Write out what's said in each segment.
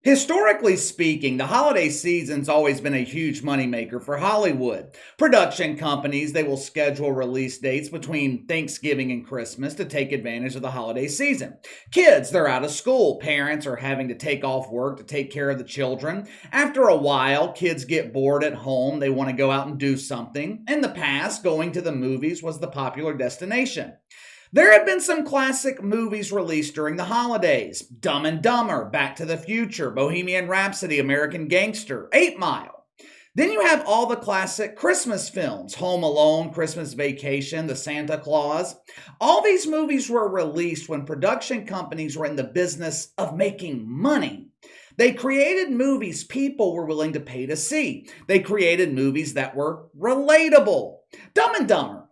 Historically speaking, the holiday season's always been a huge moneymaker for Hollywood. Production companies, they will schedule release dates between Thanksgiving and Christmas to take advantage of the holiday season. Kids, they're out of school. Parents are having to take off work to take care of the children. After a while, kids get bored at home. They want to go out and do something. In the past, going to the movies was the popular destination. There have been some classic movies released during the holidays: Dumb and Dumber, Back to the Future, Bohemian Rhapsody, American Gangster, 8 Mile. Then you have all the classic Christmas films: Home Alone, Christmas Vacation, The Santa Claus. All these movies were released when production companies were in the business of making money. They created movies people were willing to pay to see. They created movies that were relatable. Dumb and Dumber.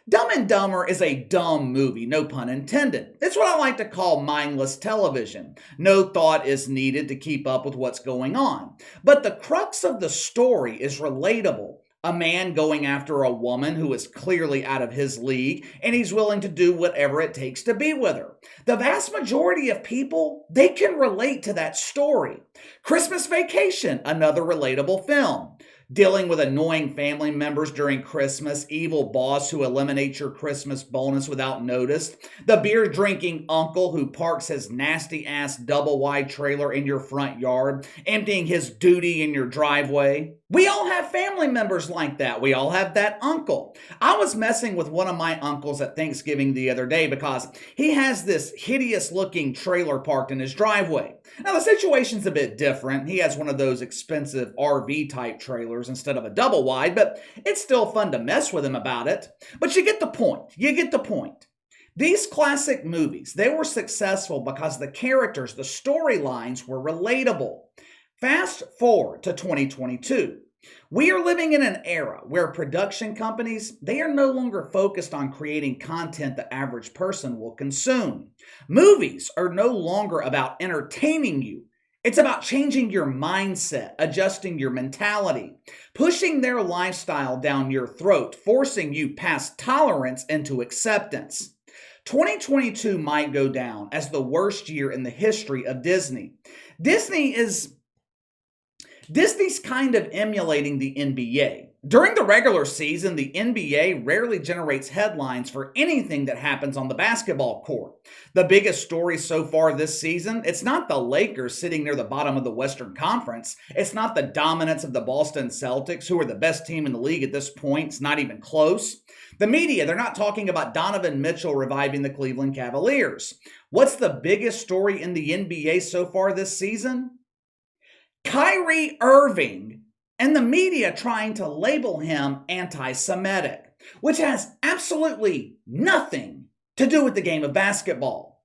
Dumb and Dumber is a dumb movie, no pun intended. It's what I like to call mindless television. No thought is needed to keep up with what's going on. But the crux of the story is relatable. A man going after a woman who is clearly out of his league, and he's willing to do whatever it takes to be with her. The vast majority of people, they can relate to that story. Christmas Vacation, another relatable film. Dealing with annoying family members during Christmas, evil boss who eliminates your Christmas bonus without notice, the beer drinking uncle who parks his nasty ass double wide trailer in your front yard, emptying his duty in your driveway. We all have family members like that. We all have that uncle. I was messing with one of my uncles at Thanksgiving the other day because he has this hideous looking trailer parked in his driveway. Now, the situation's a bit different. He has one of those expensive RV type trailers instead of a double wide, but it's still fun to mess with him about it. But you get the point. You get the point. These classic movies, they were successful because the characters, the storylines were relatable. Fast forward to 2022. We are living in an era where production companies, they are no longer focused on creating content the average person will consume. Movies are no longer about entertaining you. It's about changing your mindset, adjusting your mentality, pushing their lifestyle down your throat, forcing you past tolerance into acceptance. 2022 might go down as the worst year in the history of Disney. Disney's kind of emulating the NBA. During the regular season, the NBA rarely generates headlines for anything that happens on the basketball court. The biggest story so far this season, it's not the Lakers sitting near the bottom of the Western Conference. It's not the dominance of the Boston Celtics, who are the best team in the league at this point. It's not even close. The media, they're not talking about Donovan Mitchell reviving the Cleveland Cavaliers. What's the biggest story in the NBA so far this season? Kyrie Irving and the media trying to label him anti-Semitic, which has absolutely nothing to do with the game of basketball.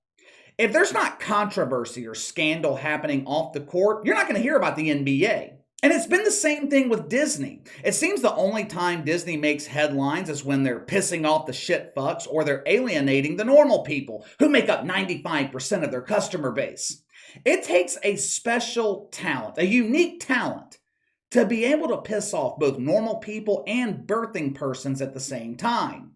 If there's not controversy or scandal happening off the court, you're not going to hear about the NBA. And it's been the same thing with Disney. It seems the only time Disney makes headlines is when they're pissing off the shit fucks or they're alienating the normal people who make up 95% of their customer base. It takes a special talent, a unique talent, to be able to piss off both normal people and birthing persons at the same time.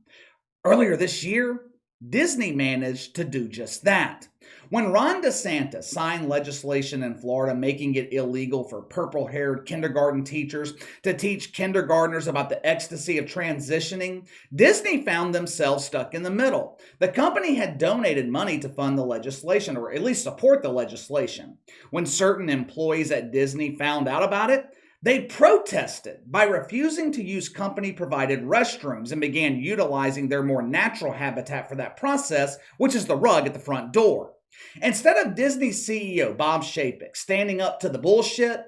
Earlier this year, Disney managed to do just that. When Ron DeSantis signed legislation in Florida making it illegal for purple-haired kindergarten teachers to teach kindergartners about the ecstasy of transitioning, Disney found themselves stuck in the middle. The company had donated money to fund the legislation, or at least support the legislation. When certain employees at Disney found out about it, they protested by refusing to use company-provided restrooms and began utilizing their more natural habitat for that process, which is the rug at the front door. Instead of Disney CEO Bob Chapek standing up to the bullshit,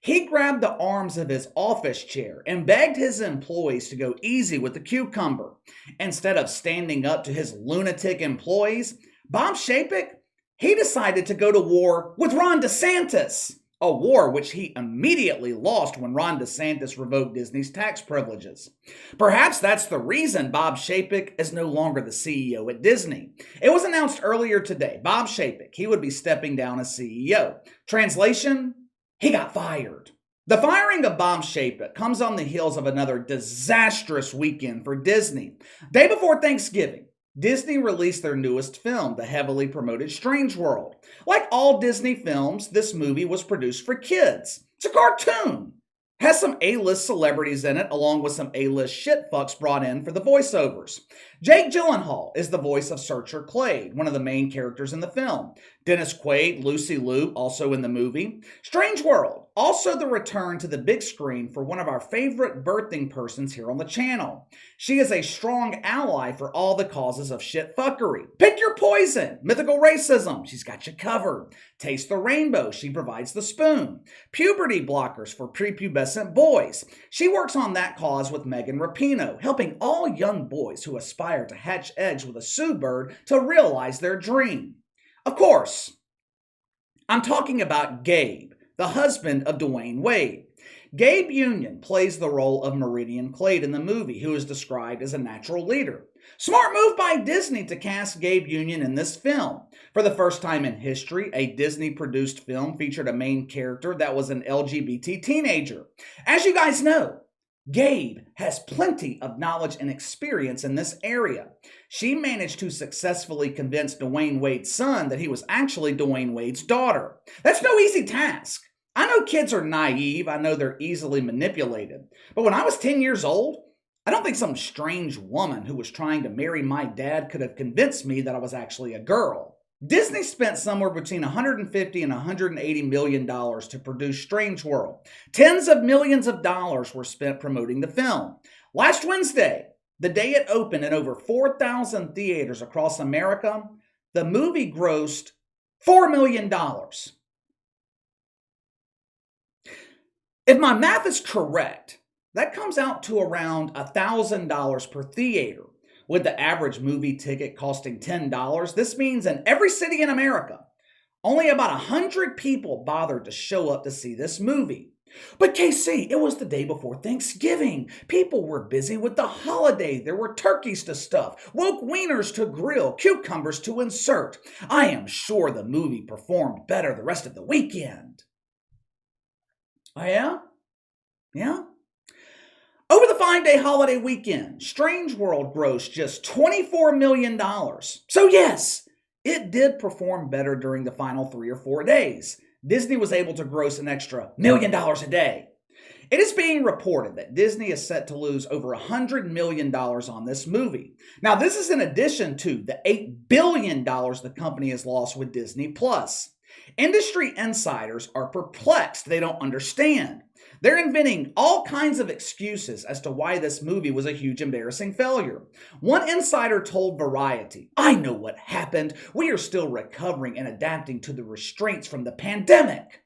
he grabbed the arms of his office chair and begged his employees to go easy with the cucumber. Instead of standing up to his lunatic employees, Bob Chapek, he decided to go to war with Ron DeSantis. A war which he immediately lost when Ron DeSantis revoked Disney's tax privileges. Perhaps that's the reason Bob Chapek is no longer the CEO at Disney. It was announced earlier today, Bob Chapek, he would be stepping down as CEO. Translation, he got fired. The firing of Bob Chapek comes on the heels of another disastrous weekend for Disney. Day before Thanksgiving, Disney released their newest film, the heavily promoted Strange World. Like all Disney films, this movie was produced for kids. It's a cartoon. Has some A-list celebrities in it, along with some A-list shitfucks brought in for the voiceovers. Jake Gyllenhaal is the voice of Searcher Clade, one of the main characters in the film. Dennis Quaid, Lucy Liu, also in the movie. Strange World, also the return to the big screen for one of our favorite birthing persons here on the channel. She is a strong ally for all the causes of shitfuckery. Pick your poison. Mythical racism, she's got you covered. Taste the rainbow, she provides the spoon. Puberty blockers for prepubescent boys. She works on that cause with Megan Rapinoe, helping all young boys who aspire to hatch eggs with a Sue bird to realize their dream. Of course, I'm talking about Gabe, the husband of Dwayne Wade. Gabe Union plays the role of Meridian Clade in the movie, who is described as a natural leader. Smart move by Disney to cast Gabe Union in this film. For the first time in history, a Disney-produced film featured a main character that was an LGBT teenager. As you guys know, Gabe has plenty of knowledge and experience in this area. She managed to successfully convince Dwayne Wade's son that he was actually Dwayne Wade's daughter. That's no easy task. I know kids are naive, I know they're easily manipulated. But when I was 10 years old, I don't think some strange woman who was trying to marry my dad could have convinced me that I was actually a girl. Disney spent somewhere between $150 and $180 million to produce Strange World. Tens of millions of dollars were spent promoting the film. Last Wednesday, the day it opened in over 4,000 theaters across America, the movie grossed $4 million. If my math is correct, that comes out to around $1,000 per theater. With the average movie ticket costing $10, this means in every city in America, only about 100 people bothered to show up to see this movie. But KC, it was the day before Thanksgiving. People were busy with the holiday. There were turkeys to stuff, woke wieners to grill, cucumbers to insert. I am sure the movie performed better the rest of the weekend. Oh yeah? Yeah? Over the 5-day holiday weekend, Strange World grossed just $24 million. So yes, it did perform better during the final 3 or 4 days. Disney was able to gross an extra $1 million a day. It is being reported that Disney is set to lose over $100 million on this movie. Now, this is in addition to the $8 billion the company has lost with Disney+. Industry insiders are perplexed. They don't understand. They're inventing all kinds of excuses as to why this movie was a huge embarrassing failure. One insider told Variety, "I know what happened. We are still recovering and adapting to the restraints from the pandemic."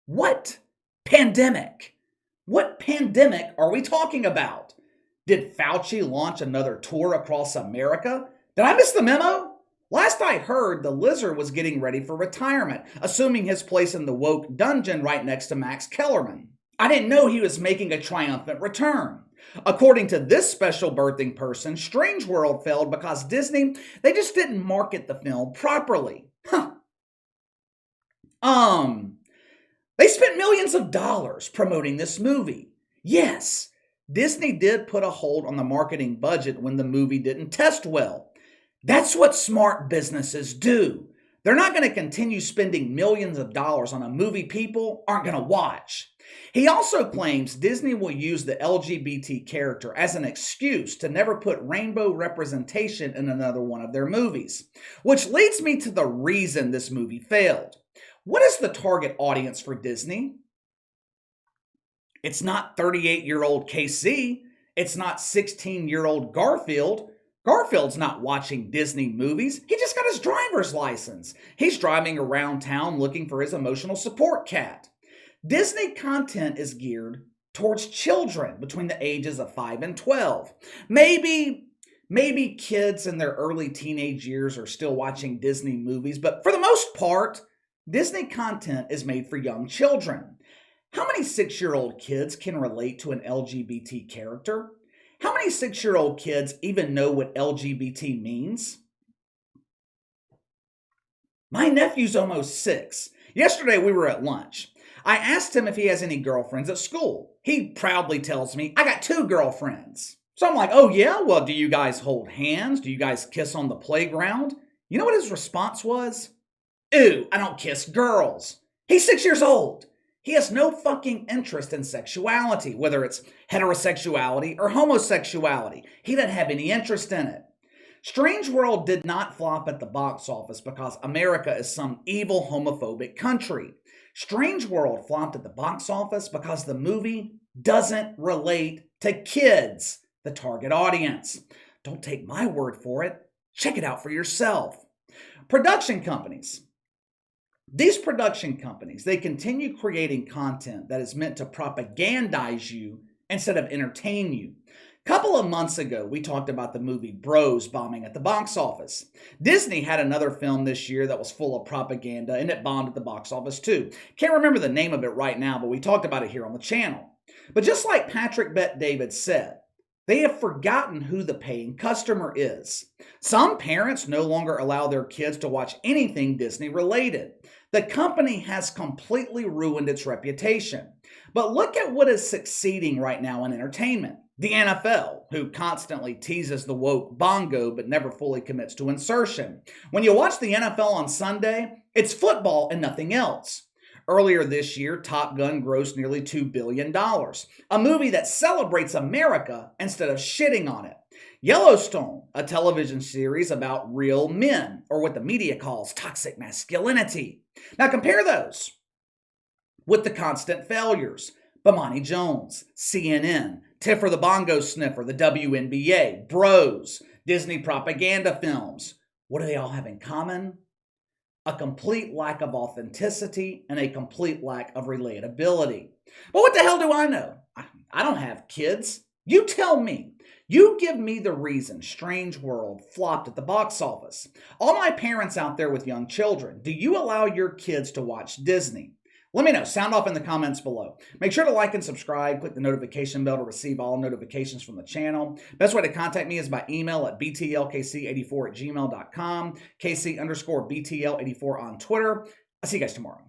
What pandemic? What pandemic are we talking about? Did Fauci launch another tour across America? Did I miss the memo? Last I heard, the lizard was getting ready for retirement, assuming his place in the woke dungeon right next to Max Kellerman. I didn't know he was making a triumphant return. According to this special birthing person, Strange World failed because Disney, they just didn't market the film properly. They spent millions of dollars promoting this movie. Yes, Disney did put a hold on the marketing budget when the movie didn't test well. That's what smart businesses do. They're not going to continue spending millions of dollars on a movie people aren't going to watch. He also claims Disney will use the LGBT character as an excuse to never put rainbow representation in another one of their movies. Which leads me to the reason this movie failed. What is the target audience for Disney? It's not 38-year-old KC. It's not 16-year-old Garfield. Garfield's not watching Disney movies. He just got his driver's license. He's driving around town looking for his emotional support cat. Disney content is geared towards children between the ages of 5 and 12. Maybe kids in their early teenage years are still watching Disney movies, but for the most part, Disney content is made for young children. How many 6-year-old kids can relate to an LGBT character? How many 6-year-old kids even know what LGBT means? My nephew's almost 6. Yesterday we were at lunch. I asked him if he has any girlfriends at school. He proudly tells me, I got 2 girlfriends. So I'm like, oh yeah? Well, do you guys hold hands? Do you guys kiss on the playground? You know what his response was? Ew, I don't kiss girls. He's 6 years old. He has no fucking interest in sexuality, whether it's heterosexuality or homosexuality. He doesn't have any interest in it. Strange World did not flop at the box office because America is some evil homophobic country. Strange World flopped at the box office because the movie doesn't relate to kids, the target audience. Don't take my word for it. Check it out for yourself. Production companies. These production companies, they continue creating content that is meant to propagandize you instead of entertain you. A couple of months ago, we talked about the movie Bros bombing at the box office. Disney had another film this year that was full of propaganda, and it bombed at the box office too. Can't remember the name of it right now, but we talked about it here on the channel. But just like Patrick Bet-David said, they have forgotten who the paying customer is. Some parents no longer allow their kids to watch anything Disney related. The company has completely ruined its reputation. But look at what is succeeding right now in entertainment. The NFL, who constantly teases the woke bongo but never fully commits to insertion. When you watch the NFL on Sunday, it's football and nothing else. Earlier this year, Top Gun grossed nearly $2 billion, a movie that celebrates America instead of shitting on it. Yellowstone, a television series about real men, or what the media calls toxic masculinity. Now compare those with the constant failures. Bomani Jones, CNN, Tiffer the Bongo Sniffer, the WNBA, Bros, Disney propaganda films. What do they all have in common? A complete lack of authenticity and a complete lack of relatability. But what the hell do I know? I don't have kids. You tell me. You give me the reason Strange World flopped at the box office. All my parents out there with young children, do you allow your kids to watch Disney? Let me know. Sound off in the comments below. Make sure to like and subscribe. Click the notification bell to receive all notifications from the channel. Best way to contact me is by email at btlkc84@gmail.com, KC_BTL84 on Twitter. I'll see you guys tomorrow.